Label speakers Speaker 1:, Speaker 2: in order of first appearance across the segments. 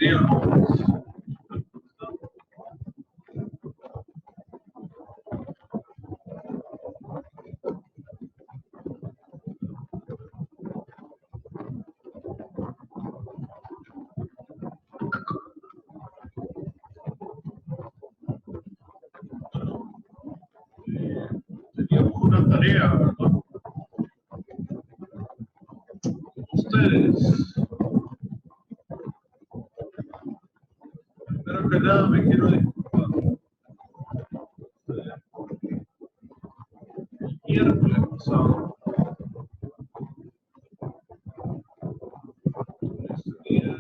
Speaker 1: días. Teníamos una tarea, ¿verdad? Ustedes. Primero que nada me quiero disculpar. El miércoles pasado, ese día,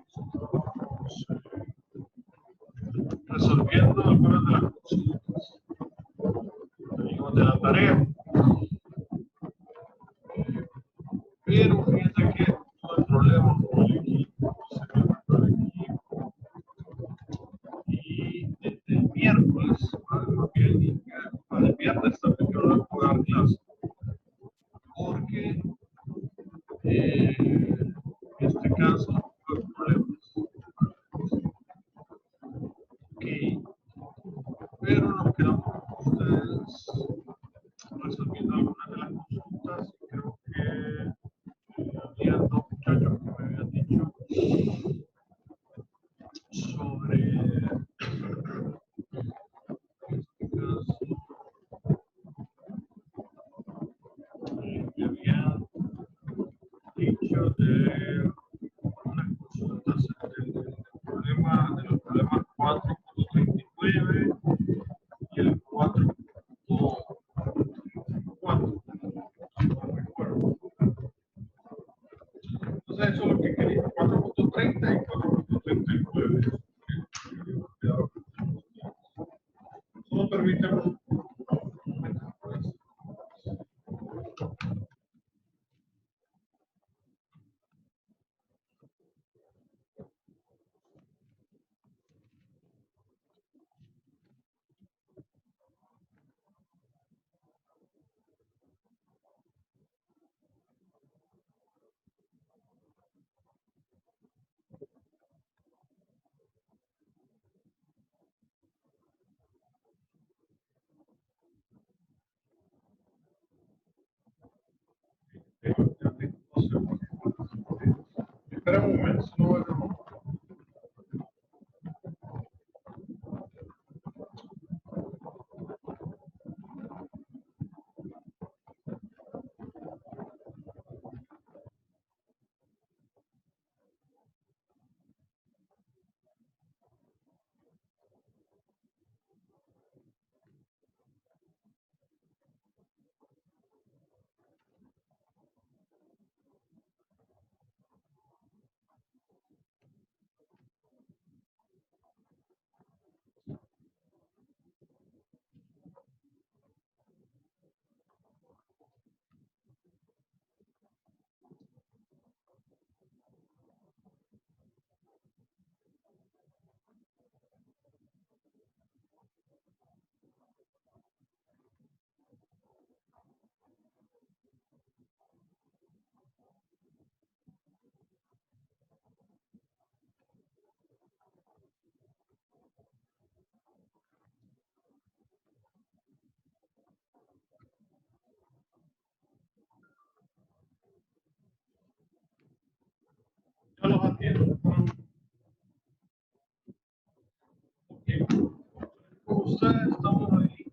Speaker 1: estábamos resolviendo algunas de las consultas. Venimos de la tarea. Pero fíjense que tuve problemas con el equipo, se me cortó el equipo. Y desde el miércoles, más bien, para el viernes también yo no puedo dar clase. Porque en este caso tuve problemas. Ok, pero nos quedamos con ustedes resolviendo algunas de las consultas. Creo que había dos muchachos que me habían dicho sobre este caso, me habían dicho de unas consultas del problema, de los problemas 4.39 y el 4.4, no recuerdo. Entonces eso es lo que quería, 4.30 y 4.39. Solo permítame un momento. Espera un momento, no voy a... Yo los atiendo. Okay. Con ustedes estamos ahí.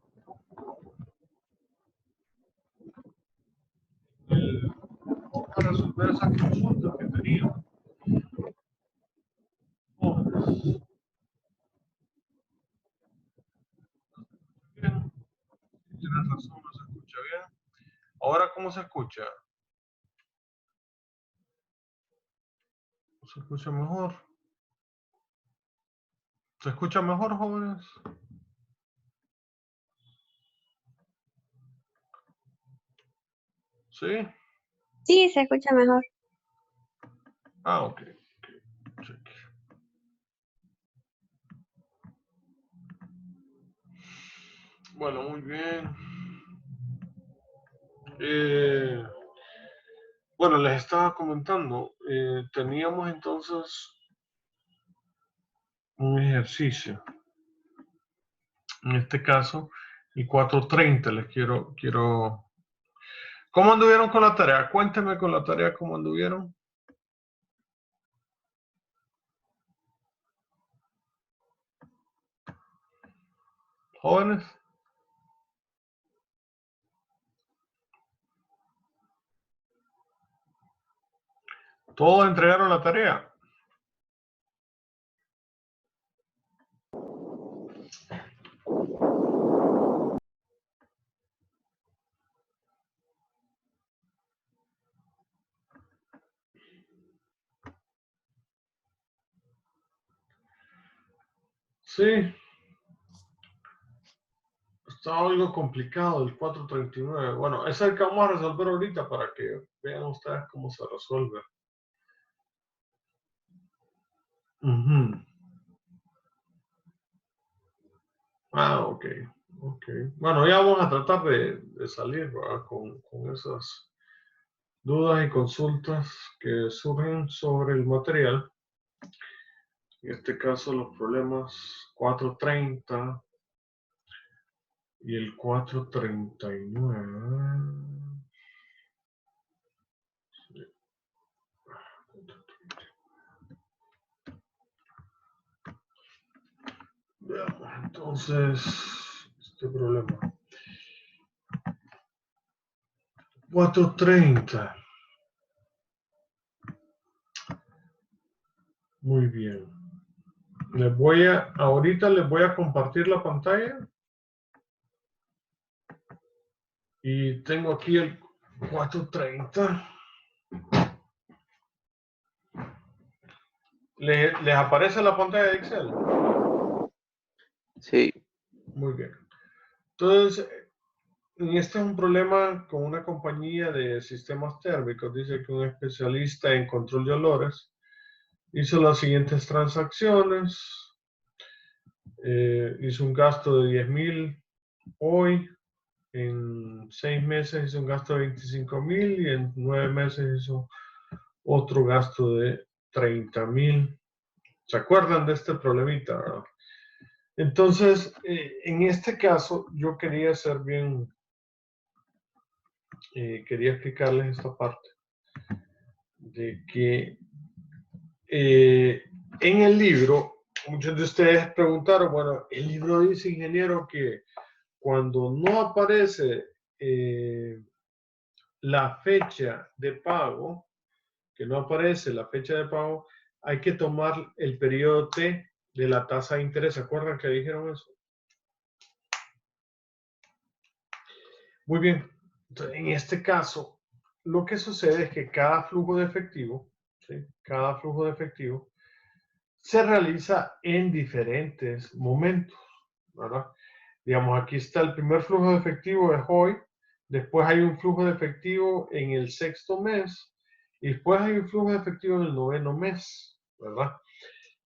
Speaker 1: Para resolver esas consultas que teníamos. Bien. Tienes razón, no se escucha bien. Ahora, ¿cómo se escucha? ¿Se escucha mejor? ¿Se escucha mejor, jóvenes? ¿Sí?
Speaker 2: Sí, se escucha mejor.
Speaker 1: Ah, ok. Check. Bueno, muy bien. Bueno, les estaba comentando, teníamos entonces un ejercicio. En este caso, el 430, les quiero... ¿Cómo anduvieron con la tarea? Cuéntenme con la tarea cómo anduvieron. Jóvenes. ¿Todos entregaron la tarea? Sí. Está algo complicado el 439. Bueno, es el que vamos a resolver ahorita para que vean ustedes cómo se resuelve. Ok. Bueno, ya vamos a tratar de salir, ¿verdad? Con esas dudas y consultas que surgen sobre el material. En este caso, los problemas 430 y el 439. Veamos entonces este problema. 430. Muy bien. Ahorita les voy a compartir la pantalla. Y tengo aquí el 430. ¿Les aparece la pantalla de Excel?
Speaker 3: Sí.
Speaker 1: Muy bien. Entonces, este es un problema con una compañía de sistemas térmicos. Dice que un especialista en control de olores hizo las siguientes transacciones. Hizo un gasto de 10,000 hoy. En 6 meses hizo un gasto de 25,000 y en 9 meses hizo otro gasto de 30,000. ¿Se acuerdan de este problemita, verdad? Entonces, en este caso, yo quería ser bien, quería explicarles esta parte de que en el libro, muchos de ustedes preguntaron, bueno, el libro dice, ingeniero, que cuando no aparece la fecha de pago, hay que tomar el periodo T de la tasa de interés. ¿Se acuerdan que dijeron eso? Muy bien. Entonces, en este caso, lo que sucede es que cada flujo de efectivo, ¿sí? Cada flujo de efectivo se realiza en diferentes momentos, ¿verdad? Digamos, aquí está el primer flujo de efectivo es hoy, después hay un flujo de efectivo en el 6º mes y después hay un flujo de efectivo en el 9º mes, ¿verdad?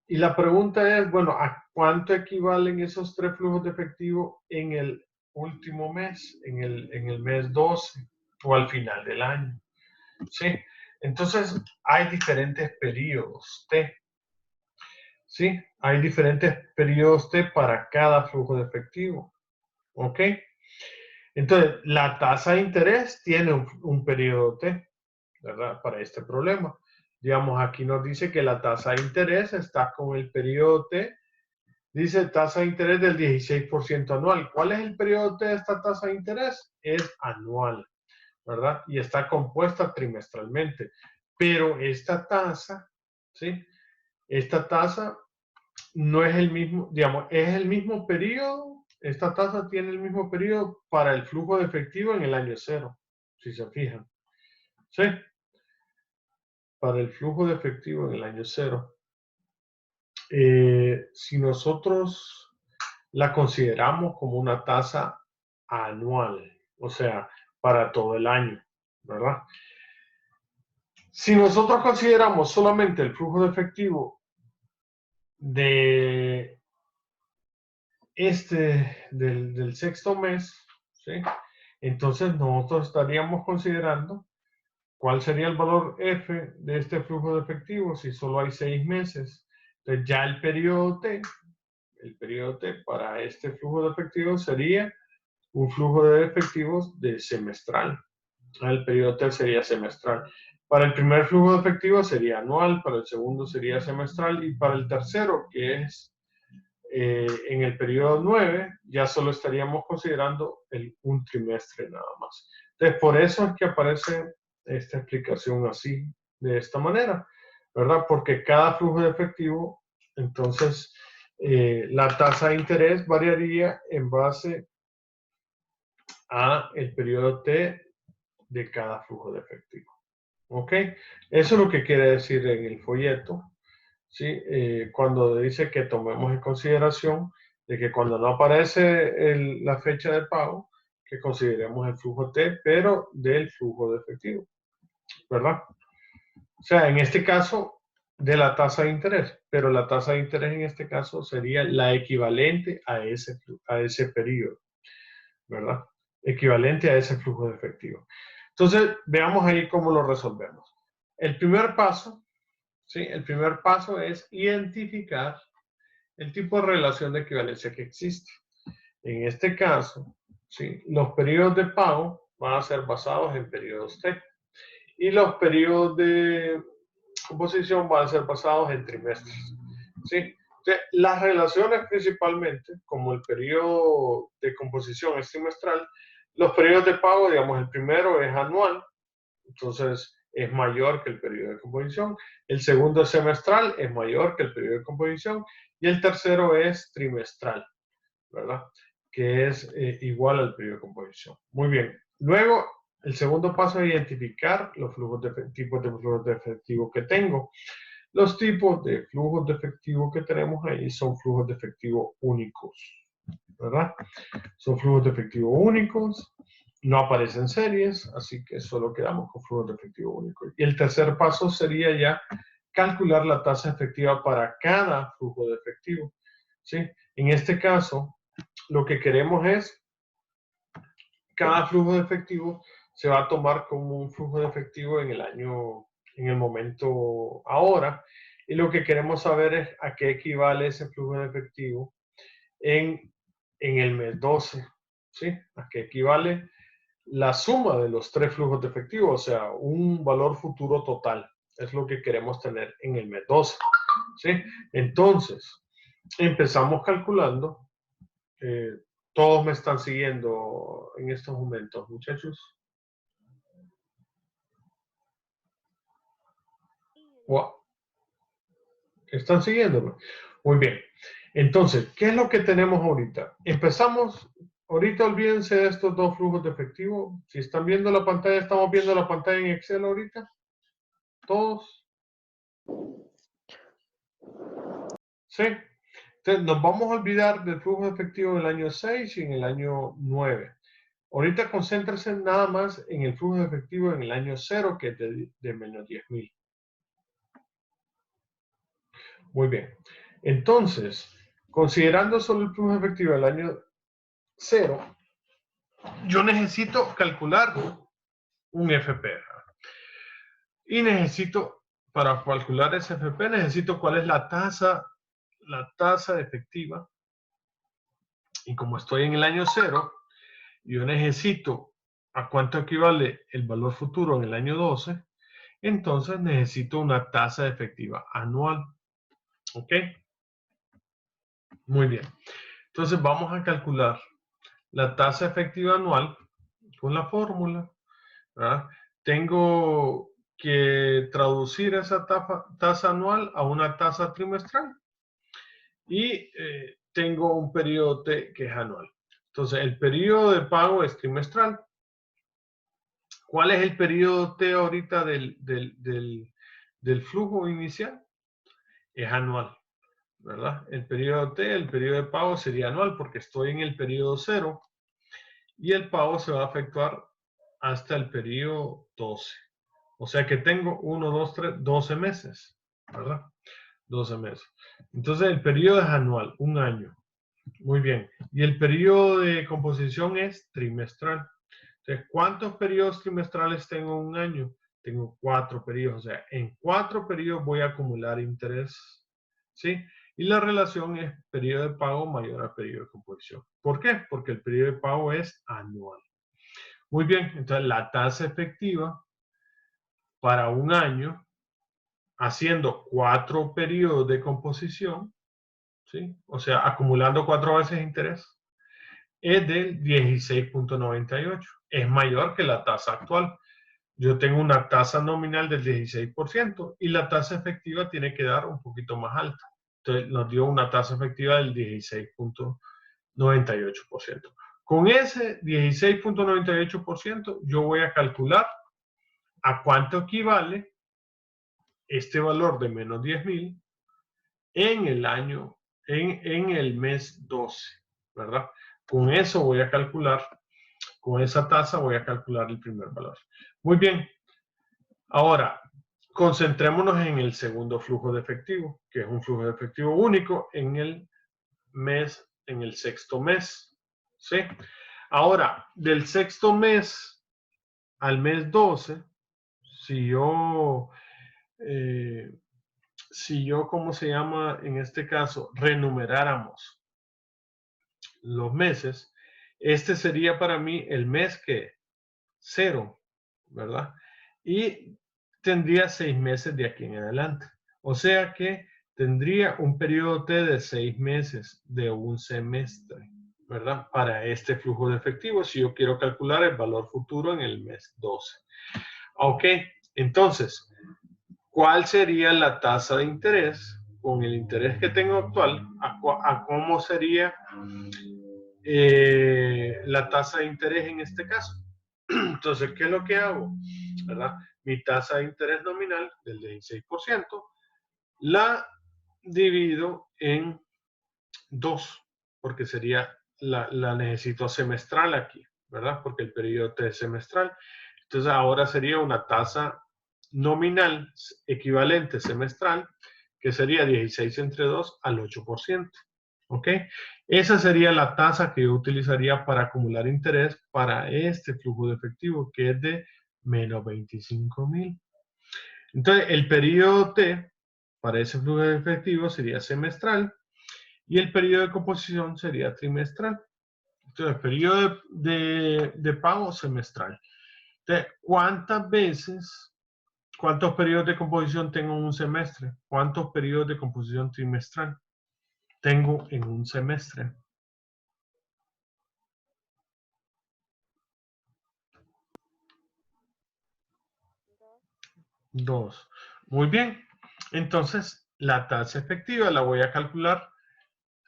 Speaker 1: Y la pregunta es, bueno, ¿a cuánto equivalen esos 3 flujos de efectivo en el último mes, en el mes 12 o al final del año? ¿Sí? Entonces, hay diferentes periodos T. ¿Sí? Hay diferentes periodos T para cada flujo de efectivo. ¿Ok? Entonces, la tasa de interés tiene un periodo T, ¿verdad? Para este problema. Digamos, aquí nos dice que la tasa de interés está con el periodo T. Dice tasa de interés del 16% anual. ¿Cuál es el periodo de esta tasa de interés? Es anual, ¿verdad? Y está compuesta trimestralmente. Pero esta tasa, ¿sí? Esta tasa no es el mismo, digamos, es el mismo periodo. Esta tasa tiene el mismo periodo para el flujo de efectivo en el año 0, si se fijan. ¿Sí? Para el flujo de efectivo en el año 0. Si nosotros la consideramos como una tasa anual, o sea, para todo el año, ¿verdad? Si nosotros consideramos solamente el flujo de efectivo de del 6º mes, ¿sí? Entonces nosotros estaríamos considerando ¿Cuál sería el valor F de este flujo de efectivo si solo hay 6 meses? Entonces ya el periodo T para este flujo de efectivo sería un flujo de efectivos de semestral. El periodo T sería semestral. Para el primer flujo de efectivo sería anual, para el segundo sería semestral y para el tercero, que es en el periodo 9, ya solo estaríamos considerando un trimestre nada más. Entonces, por eso es que aparece esta explicación así, de esta manera, ¿verdad? Porque cada flujo de efectivo, entonces, la tasa de interés variaría en base a el periodo T de cada flujo de efectivo. ¿Ok? Eso es lo que quiere decir en el folleto, ¿sí? Cuando dice que tomemos en consideración de que cuando no aparece la fecha de pago, que consideremos el flujo T, pero del flujo de efectivo, ¿verdad? O sea, en este caso, de la tasa de interés, pero la tasa de interés en este caso sería la equivalente a ese periodo, ¿verdad? Equivalente a ese flujo de efectivo. Entonces, veamos ahí cómo lo resolvemos. El primer paso, ¿sí? El primer paso es identificar el tipo de relación de equivalencia que existe. En este caso, ¿sí? Los periodos de pago van a ser basados en periodos T y los periodos de composición van a ser basados en trimestres, ¿sí? Entonces, las relaciones principalmente, como el periodo de composición es trimestral, los periodos de pago, digamos, el primero es anual, entonces es mayor que el periodo de composición, el segundo es semestral, es mayor que el periodo de composición, y el tercero es trimestral, ¿verdad? Que es igual al periodo de composición. Muy bien. Luego, el segundo paso es identificar los tipos de flujos de efectivo que tengo. Los tipos de flujos de efectivo que tenemos ahí son flujos de efectivo únicos, ¿verdad? Son flujos de efectivo únicos, no aparecen series, así que solo quedamos con flujos de efectivo únicos. Y el tercer paso sería ya calcular la tasa efectiva para cada flujo de efectivo, ¿sí? En este caso, lo que queremos es, cada flujo de efectivo se va a tomar como un flujo de efectivo en el año, en el momento ahora, y lo que queremos saber es a qué equivale ese flujo de efectivo en el mes 12, ¿sí? A qué equivale la suma de los tres flujos de efectivo, o sea, un valor futuro total. Es lo que queremos tener en el mes 12, ¿sí? Entonces, empezamos calculando. Todos me están siguiendo en estos momentos, muchachos. Wow. ¿Están siguiéndome? Muy bien. Entonces, ¿qué es lo que tenemos ahorita? Empezamos, ahorita olvídense de estos dos flujos de efectivo. Si están viendo la pantalla, estamos viendo la pantalla en Excel ahorita. ¿Todos? Sí. Entonces, nos vamos a olvidar del flujo de efectivo en el año 6 y en el año 9. Ahorita concéntrense nada más en el flujo de efectivo en el año 0, que es de menos 10,000. Muy bien. Entonces, considerando solo el flujo efectivo del año 0, yo necesito calcular un FP. Y necesito, para calcular ese FP, necesito cuál es la tasa efectiva. Y como estoy en el año 0, yo necesito a cuánto equivale el valor futuro en el año 12, entonces necesito una tasa efectiva anual. ¿Ok? Muy bien. Entonces vamos a calcular la tasa efectiva anual con la fórmula, ¿verdad? Tengo que traducir esa tasa anual a una tasa trimestral y tengo un periodo T que es anual. Entonces, el periodo de pago es trimestral. ¿Cuál es el periodo T ahorita del flujo inicial? Es anual, ¿verdad? El periodo T, el periodo de pago sería anual porque estoy en el periodo 0 y el pago se va a efectuar hasta el periodo 12. O sea que tengo 1, 2, 3, 12 meses, ¿verdad? 12 meses. Entonces el periodo es anual, un año. Muy bien. Y el periodo de composición es trimestral. Entonces, ¿cuántos periodos trimestrales tengo en un año? tengo 4 periodos, o sea, en 4 periodos voy a acumular interés, ¿sí? Y la relación es periodo de pago mayor al periodo de composición. ¿Por qué? Porque el periodo de pago es anual. Muy bien, entonces la tasa efectiva para un año, haciendo 4 periodos de composición, ¿sí? O sea, acumulando 4 veces interés, es del 16.98. Es mayor que la tasa actual. Yo tengo una tasa nominal del 16% y la tasa efectiva tiene que dar un poquito más alta. Entonces nos dio una tasa efectiva del 16.98%. Con ese 16.98% yo voy a calcular a cuánto equivale este valor de menos 10.000 en el año, en el mes 12, ¿verdad? Con eso voy a calcular, con esa tasa voy a calcular el primer valor. Muy bien. Ahora, concentrémonos en el segundo flujo de efectivo, que es un flujo de efectivo único en el mes, en el sexto mes, ¿sí? Ahora, del sexto mes al mes 12, si yo, ¿cómo se llama? En este caso, renumeráramos los meses, este sería para mí el mes que 0, ¿verdad? Y tendría 6 meses de aquí en adelante. O sea que tendría un periodo T de 6 meses de un semestre, ¿verdad? Para este flujo de efectivo, si yo quiero calcular el valor futuro en el mes 12. Ok, entonces, ¿cuál sería la tasa de interés con el interés que tengo actual? ¿A cómo sería la tasa de interés en este caso? Entonces, ¿qué es lo que hago? ¿Verdad? Mi tasa de interés nominal del 16% la divido en 2, porque sería, la necesito semestral aquí, ¿verdad? Porque el periodo T es semestral. Entonces, ahora sería una tasa nominal equivalente semestral, que sería 16 entre 2 al 8%. ¿Ok? Esa sería la tasa que yo utilizaría para acumular interés para este flujo de efectivo, que es de menos 25.000. Entonces, el periodo T para ese flujo de efectivo sería semestral y el periodo de composición sería trimestral. Entonces, el periodo de pago semestral. Entonces, cuántos periodos de composición tengo en un semestre? ¿Cuántos periodos de composición trimestral tengo en un semestre? 2. Muy bien. Entonces, la tasa efectiva la voy a calcular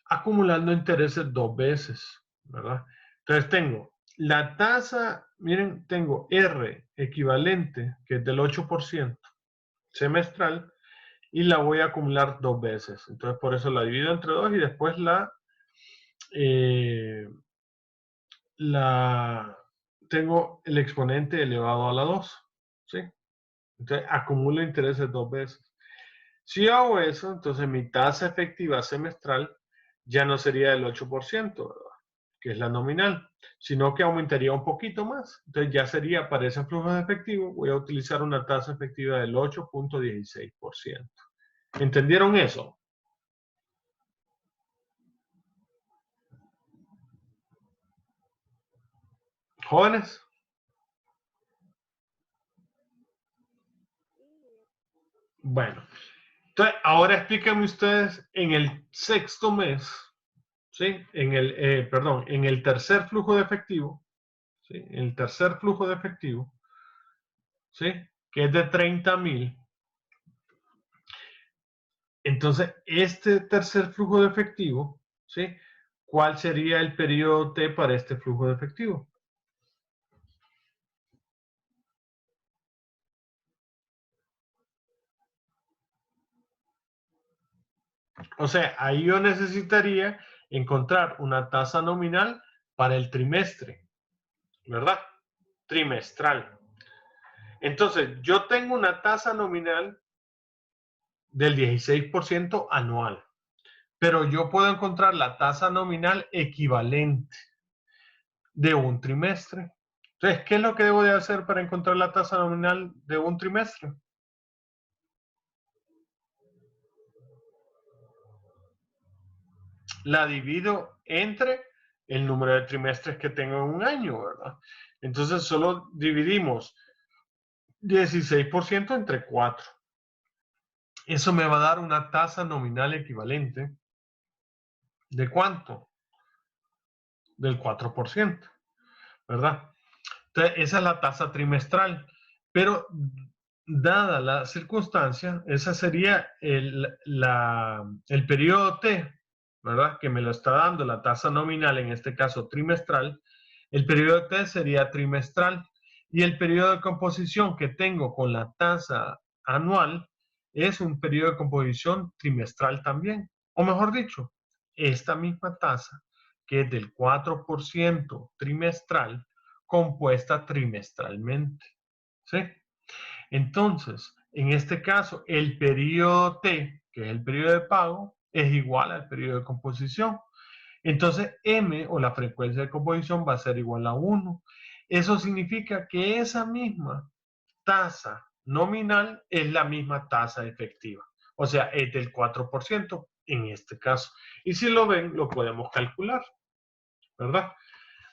Speaker 1: acumulando intereses 2 veces, ¿verdad? Entonces tengo la tasa, miren, tengo R equivalente, que es del 8% semestral, y la voy a acumular 2 veces. Entonces, por eso la divido entre 2 y después tengo el exponente elevado a la 2, ¿sí? Entonces, acumulo intereses 2 veces. Si hago eso, entonces mi tasa efectiva semestral ya no sería del 8%, ¿verdad? Que es la nominal, sino que aumentaría un poquito más. Entonces ya sería, para ese flujo de efectivo, voy a utilizar una tasa efectiva del 8.16%. ¿Entendieron eso? ¿Jóvenes? Bueno, entonces ahora explíquenme ustedes en el sexto mes, ¿sí? En el tercer flujo de efectivo, ¿sí? En el tercer flujo de efectivo, ¿sí? Que es de 30.000. Entonces, este tercer flujo de efectivo, ¿sí? ¿Cuál sería el periodo T para este flujo de efectivo? O sea, ahí yo necesitaría encontrar una tasa nominal para el trimestre, ¿verdad? Trimestral. Entonces, yo tengo una tasa nominal del 16% anual, pero yo puedo encontrar la tasa nominal equivalente de un trimestre. Entonces, ¿qué es lo que debo de hacer para encontrar la tasa nominal de un trimestre? La divido entre el número de trimestres que tengo en un año, ¿verdad? Entonces, solo dividimos 16% entre 4. Eso me va a dar una tasa nominal equivalente. ¿De cuánto? Del 4%, ¿verdad? Entonces, esa es la tasa trimestral. Pero, dada la circunstancia, esa sería el periodo T, ¿verdad? Que me lo está dando la tasa nominal, en este caso trimestral. El periodo T sería trimestral. Y el periodo de composición que tengo con la tasa anual es un periodo de composición trimestral también. O mejor dicho, esta misma tasa, que es del 4% trimestral, compuesta trimestralmente. ¿Sí? Entonces, en este caso, el periodo T, que es el periodo de pago, es igual al periodo de composición. Entonces, M, o la frecuencia de composición, va a ser igual a 1. Eso significa que esa misma tasa nominal es la misma tasa efectiva. O sea, es del 4% en este caso. Y si lo ven, lo podemos calcular, ¿verdad?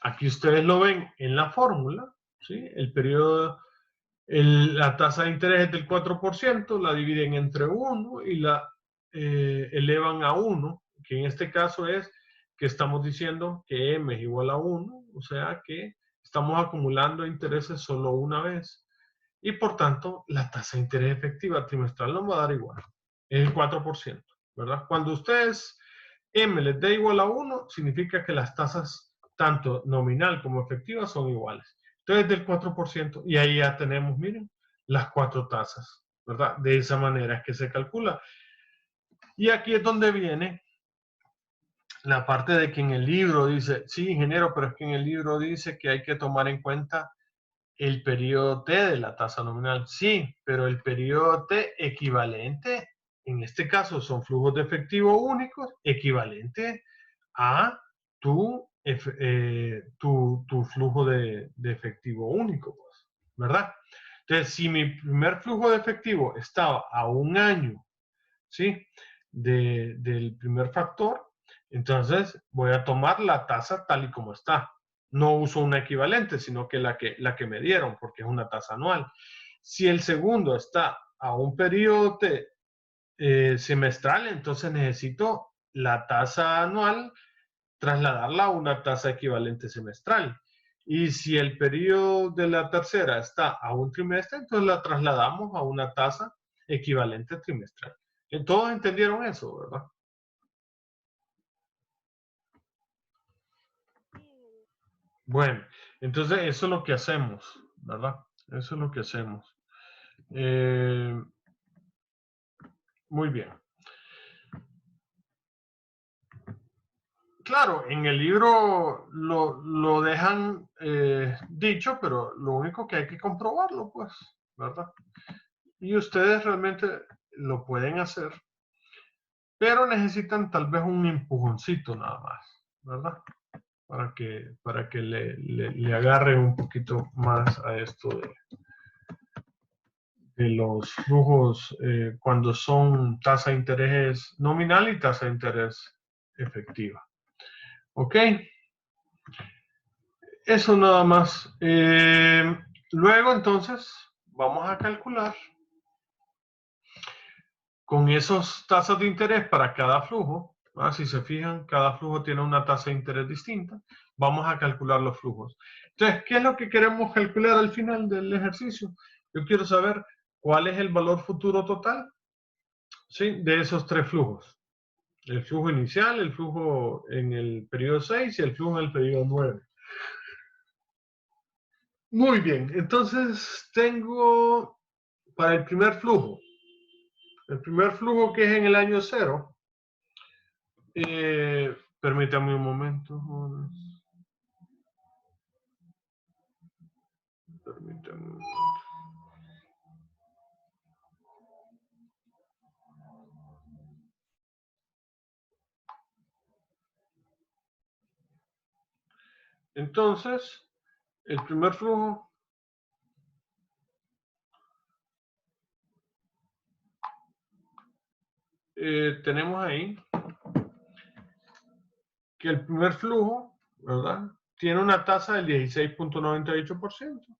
Speaker 1: Aquí ustedes lo ven en la fórmula, ¿sí? El periodo, la tasa de interés es del 4%, la dividen entre 1 y la elevan a 1, que en este caso es que estamos diciendo que M es igual a 1, o sea que estamos acumulando intereses solo una vez. Y por tanto, la tasa de interés efectiva trimestral nos va a dar igual, es el 4%, ¿verdad? Cuando ustedes M les dé igual a 1, significa que las tasas, tanto nominal como efectiva, son iguales. Entonces, del 4%, y ahí ya tenemos, miren, las 4 tasas, ¿verdad? De esa manera es que se calcula. Y aquí es donde viene la parte de que en el libro dice, sí, ingeniero, pero es que en el libro dice que hay que tomar en cuenta el periodo T de la tasa nominal. Sí, pero el periodo T equivalente, en este caso son flujos de efectivo únicos, equivalente a tu flujo de efectivo único, pues, ¿verdad? Entonces, si mi primer flujo de efectivo estaba a un año, ¿sí? Del primer factor, entonces voy a tomar la tasa tal y como está. No uso una equivalente, sino que la que me dieron, porque es una tasa anual. Si el segundo está a un periodo semestral, entonces necesito la tasa anual trasladarla a una tasa equivalente semestral. Y si el periodo de la tercera está a un trimestre, entonces la trasladamos a una tasa equivalente trimestral. Todos entendieron eso, ¿verdad? Bueno, entonces eso es lo que hacemos, ¿verdad? Eso es lo que hacemos. Muy bien. Claro, en el libro lo dejan dicho, pero lo único que hay que comprobarlo, pues, ¿verdad? Y ustedes realmente lo pueden hacer, pero necesitan tal vez un empujoncito nada más, ¿verdad? Para que le agarren un poquito más a esto de los flujos cuando son tasa de interés nominal y tasa de interés efectiva. ¿Ok? Eso nada más. Luego entonces vamos a calcular con esas tasas de interés para cada flujo. Si se fijan, cada flujo tiene una tasa de interés distinta. Vamos a calcular los flujos. Entonces, ¿qué es lo que queremos calcular al final del ejercicio? Yo quiero saber cuál es el valor futuro total, ¿sí?, de esos tres flujos. El flujo inicial, el flujo en el periodo 6 y el flujo en el periodo 9. Muy bien, entonces tengo para el primer flujo que es en el año 0, permítame un momento, permítame. Entonces, el primer flujo tenemos ahí que el primer flujo, ¿verdad?, tiene una tasa del 16.98%.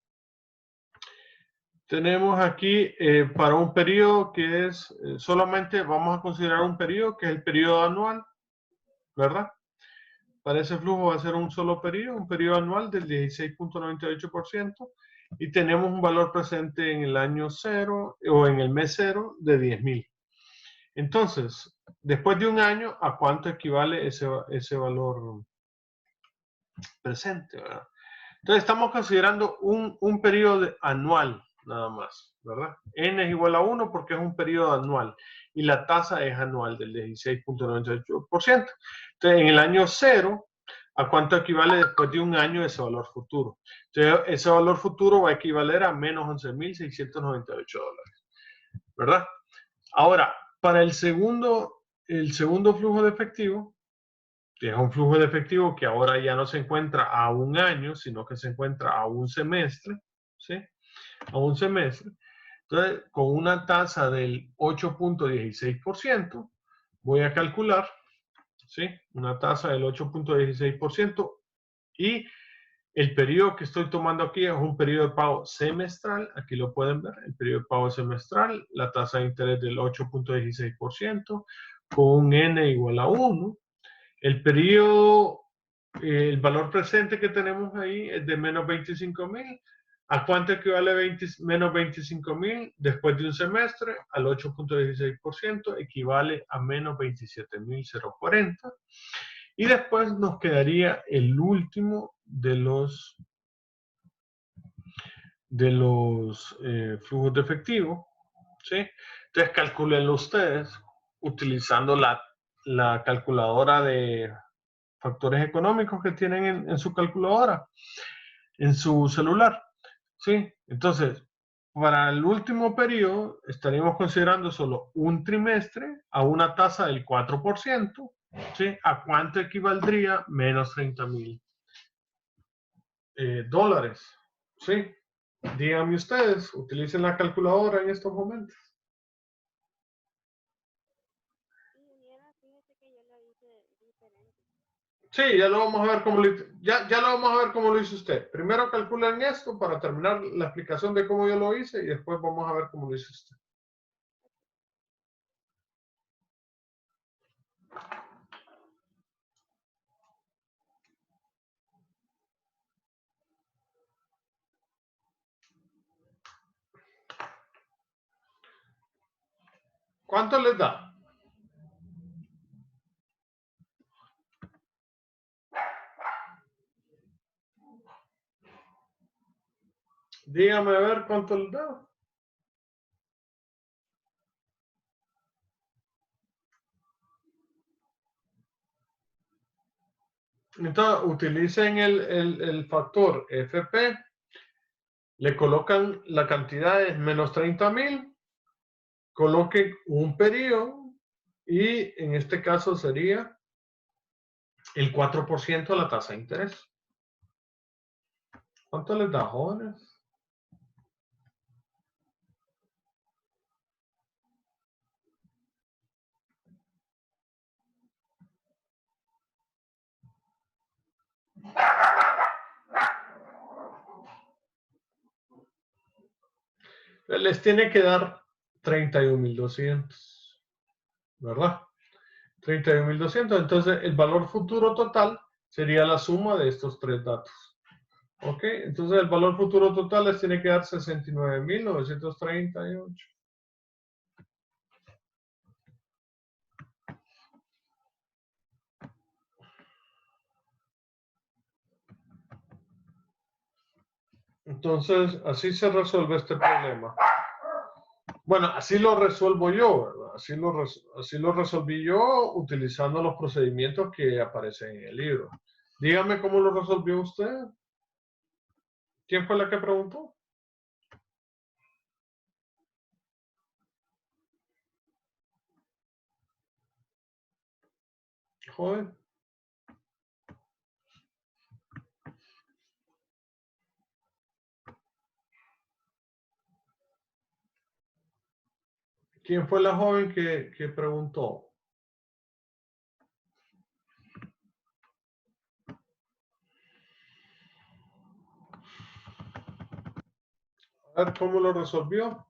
Speaker 1: Tenemos aquí para un periodo que es, solamente vamos a considerar un periodo que es el periodo anual, ¿verdad? Para ese flujo va a ser un solo periodo, un periodo anual del 16.98%, y tenemos un valor presente en el año 0 o en el mes 0 de 10.000. Entonces, después de un año, ¿a cuánto equivale ese valor presente, ¿verdad? Entonces, estamos considerando un periodo anual nada más, ¿verdad? N es igual a 1 porque es un periodo anual y la tasa es anual del 16.98%. Entonces, en el año 0, ¿a cuánto equivale después de un año ese valor futuro? Entonces, ese valor futuro va a equivaler a menos 11.698 dólares, ¿verdad? Ahora, para el segundo flujo de efectivo, que es un flujo de efectivo que ahora ya no se encuentra a un año, sino que se encuentra a un semestre, ¿sí? A un semestre. Entonces, con una tasa del 8.16%, voy a calcular, ¿sí?, una tasa del 8.16%, y el periodo que estoy tomando aquí es un periodo de pago semestral. Aquí lo pueden ver, el periodo de pago semestral, la tasa de interés del 8.16%, con un N igual a 1. El periodo, el valor presente que tenemos ahí es de menos 25.000. ¿A cuánto equivale menos 25.000 después de un semestre? Al 8.16%, equivale a menos 27.040. Y después nos quedaría el último de los flujos de efectivo, ¿sí? Entonces, calcúlenlo ustedes utilizando la calculadora de factores económicos que tienen en su calculadora, en su celular, ¿sí? Entonces, para el último periodo estaríamos considerando solo un trimestre a una tasa del 4%, ¿sí? ¿A cuánto equivaldría menos 30.000 dólares? ¿Sí? Díganme ustedes, utilicen la calculadora en estos momentos. Sí, ya lo vamos a ver cómo ya lo vamos a ver cómo lo hizo usted. Primero calculen esto para terminar la explicación de cómo yo lo hice y después vamos a ver cómo lo hizo usted. ¿Cuánto les da? Dígame a ver cuánto les da. Entonces, utilicen el factor FP, le colocan la cantidad de menos 30.000, coloquen un periodo y en este caso sería el 4% de la tasa de interés. ¿Cuánto les da, jóvenes? Les tiene que dar 31.200, ¿verdad? 31.200. Entonces, el valor futuro total sería la suma de estos tres datos. ¿Ok? Entonces, el valor futuro total les tiene que dar 69.938. Entonces, así se resuelve este problema. Bueno, así lo resuelvo yo, ¿verdad? Así lo resolví yo utilizando los procedimientos que aparecen en el libro. Dígame cómo lo resolvió usted. ¿Quién fue la que preguntó? Joven. ¿Quién fue la joven que preguntó? A ver cómo lo resolvió.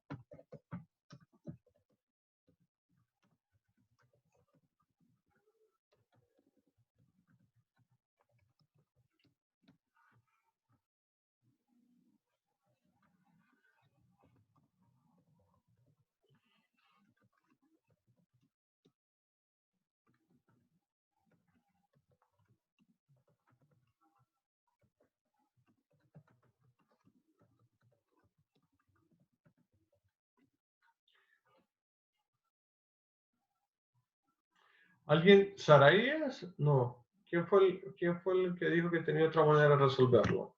Speaker 1: ¿Alguien? ¿Saraías? No. ¿Quién fue el que dijo que tenía otra manera de resolverlo?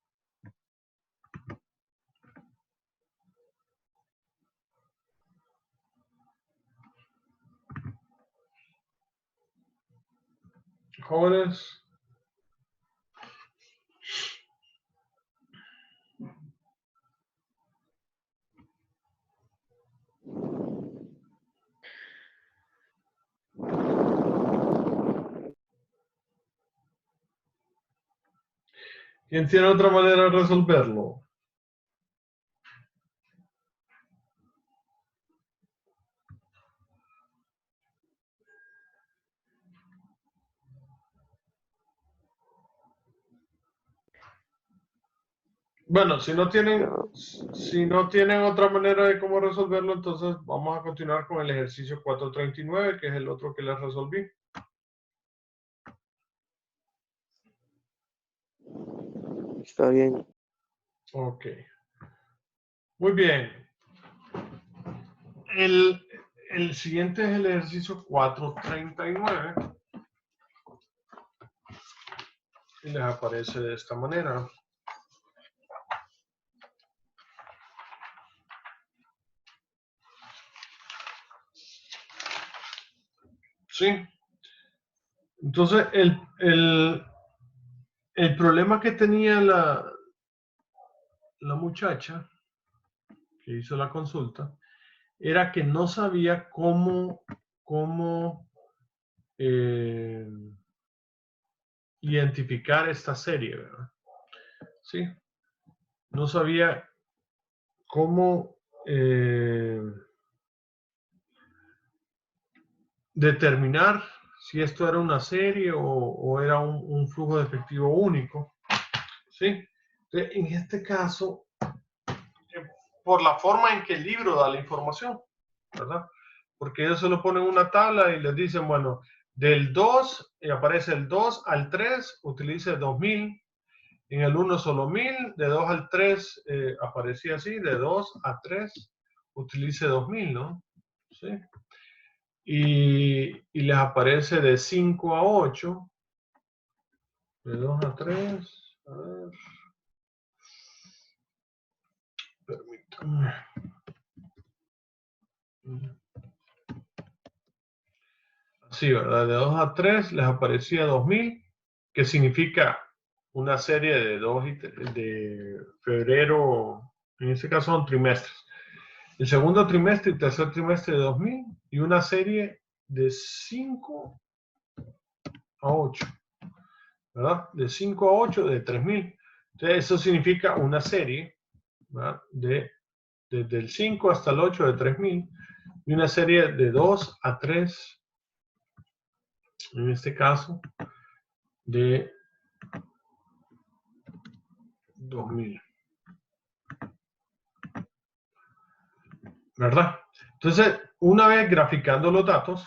Speaker 1: Jóvenes. ¿Quién tiene otra manera de resolverlo? Bueno, si no tienen otra manera de cómo resolverlo, entonces vamos a continuar con el ejercicio 439, que es el otro que les resolví.
Speaker 3: Está bien.
Speaker 1: Ok. Muy bien. El siguiente es el ejercicio 439. Y les aparece de esta manera. ¿Sí? Entonces, el problema que tenía la muchacha que hizo la consulta era que no sabía cómo identificar esta serie, ¿verdad? Sí. No sabía cómo determinar si esto era una serie o era un flujo de efectivo único. ¿Sí? Entonces, en este caso, por la forma en que el libro da la información, ¿verdad? Porque ellos se lo ponen en una tabla y les dicen, bueno, del 2, aparece el 2 al 3, utilice 2000, en el 1 solo 1000, de 2 al 3 aparecía así, de 2 a 3 utilice 2000, ¿no? ¿Sí? Y les aparece de 5 a 8, de 2 a 3, a ver, permítanme. Sí, ¿verdad? De 2 a 3 les aparecía 2000, que significa una serie de 2 de febrero, en este caso son trimestres. El segundo trimestre y tercer trimestre de 2000 y una serie de 5 a 8, ¿verdad? De 5 a 8 de 3000. Entonces eso significa una serie, ¿verdad? Desde el 5 hasta el 8 de 3000 y una serie de 2 a 3, en este caso, de 2000. ¿Verdad? Entonces, una vez graficando los datos,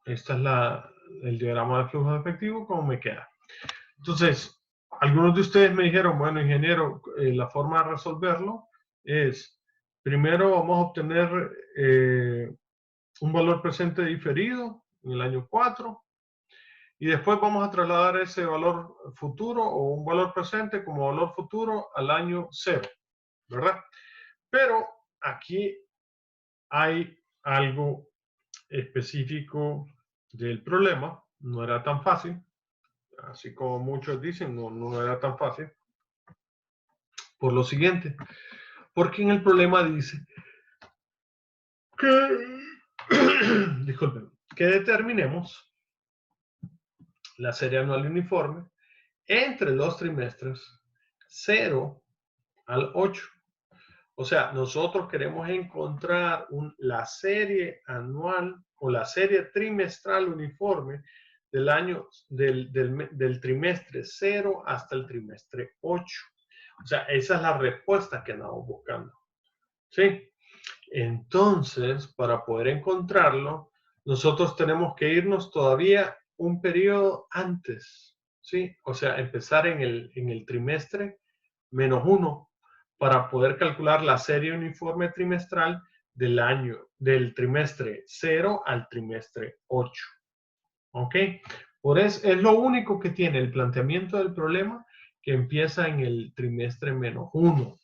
Speaker 1: esta es el diagrama de flujo de efectivo, ¿cómo me queda? Entonces, algunos de ustedes me dijeron, bueno, ingeniero, la forma de resolverlo es, primero vamos a obtener un valor presente diferido en el año 4, y después vamos a trasladar ese valor futuro o un valor presente como valor futuro al año 0, ¿verdad? Pero aquí hay algo específico del problema, no era tan fácil, así como muchos dicen, no era tan fácil, por lo siguiente, porque en el problema dice que disculpen, que determinemos la serie anual uniforme entre los trimestres 0 al 8. O sea, nosotros queremos encontrar la serie anual o la serie trimestral uniforme del año, del trimestre 0 hasta el trimestre 8. O sea, esa es la respuesta que andamos buscando. ¿Sí? Entonces, para poder encontrarlo, nosotros tenemos que irnos todavía un periodo antes. ¿Sí? O sea, empezar en el trimestre -1 para poder calcular la serie uniforme trimestral del año, del trimestre 0 al trimestre 8. ¿Ok? Por eso es lo único que tiene el planteamiento del problema, que empieza en el trimestre -1.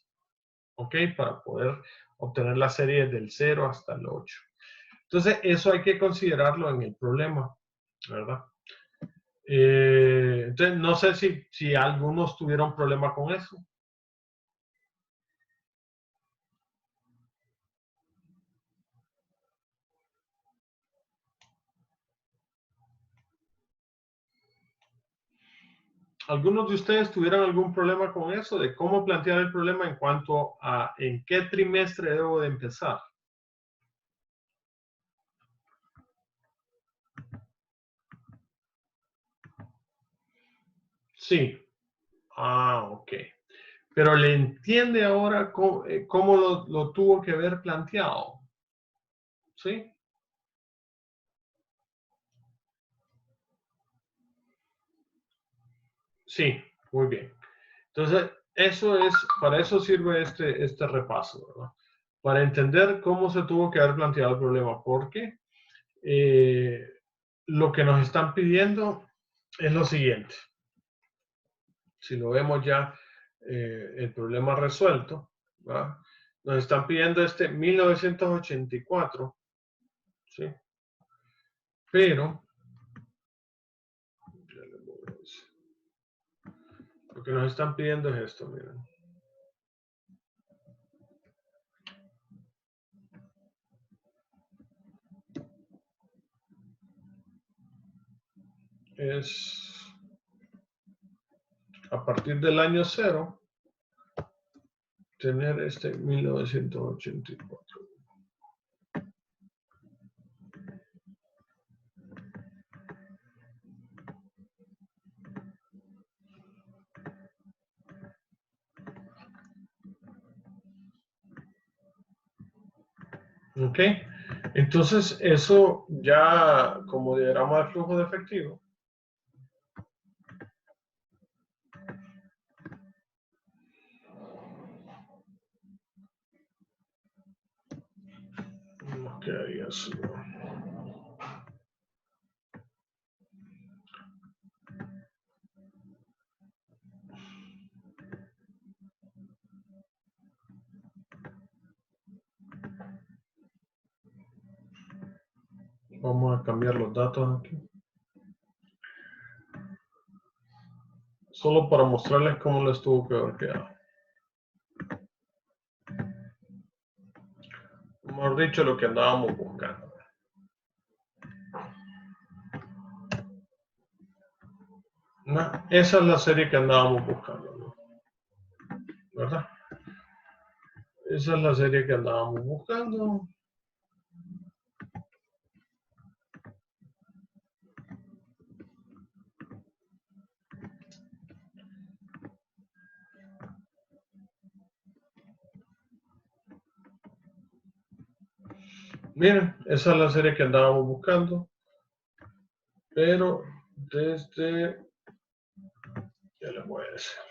Speaker 1: ¿Ok? Para poder obtener la serie del 0 hasta el 8. Entonces, eso hay que considerarlo en el problema, ¿verdad? Entonces, no sé si algunos tuvieron problema con eso. ¿Algunos de ustedes tuvieron algún problema con eso? De cómo plantear el problema en cuanto a en qué trimestre debo de empezar. Sí. Ah, ok. Pero ¿le entiende ahora cómo lo tuvo que haber planteado? ¿Sí? Sí, muy bien. Entonces, para eso sirve este repaso, ¿verdad? Para entender cómo se tuvo que haber planteado el problema, porque lo que nos están pidiendo es lo siguiente. Si lo vemos ya, el problema resuelto, ¿verdad? Nos están pidiendo 1984, ¿sí? Pero, lo que nos están pidiendo es esto, miren. Es a partir del año 0, tener 1984. ¿Ok? Entonces, eso ya como diagrama de flujo de efectivo. Ok, eso. Vamos a cambiar los datos aquí. Solo para mostrarles cómo les tuvo que haber quedado. Mejor dicho, lo que andábamos buscando. No, esa es la serie que andábamos buscando, ¿no? ¿Verdad? Esa es la serie que andábamos buscando. Miren, esa es la serie que andábamos buscando. Pero desde... Ya les voy a decir.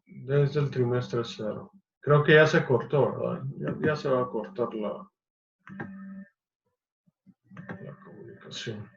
Speaker 1: Desde el trimestre 0. Creo que ya se cortó, ¿verdad? Ya se va a cortar la comunicación.